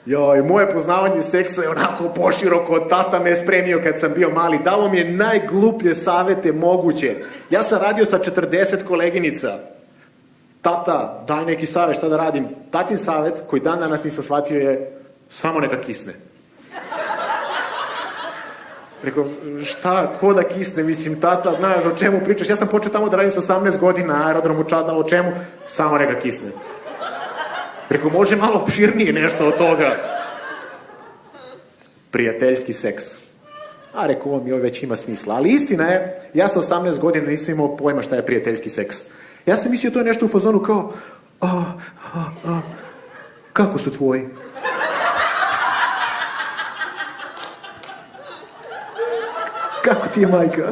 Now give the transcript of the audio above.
Joj, moje poznavanje seksa je onako poširoko, tata me je spremio kad sam bio mali, dalo mi je najgluplje savete moguće. Ja sam radio sa 40 koleginica. Tata, daj neki savet, šta da radim? Tatin savet, koji dan danas nisam shvatio, je samo neka kisne. Rekao, šta, ko da kisne, mislim, tata, znaš, o čemu pričaš? Ja sam počeo tamo da radim sa 18 godina na aerodromu Čada, o čemu? Samo neka kisne. Rekao, može malo opširnije nešto od toga. Prijateljski seks. A rekao, ovo mi već ima smisla. Ali istina je, ja sa 18 godina nisam imao pojma šta je prijateljski seks. Ja sam mislio to je nešto u fazonu kao, kako su tvoji? Kako ti je majka?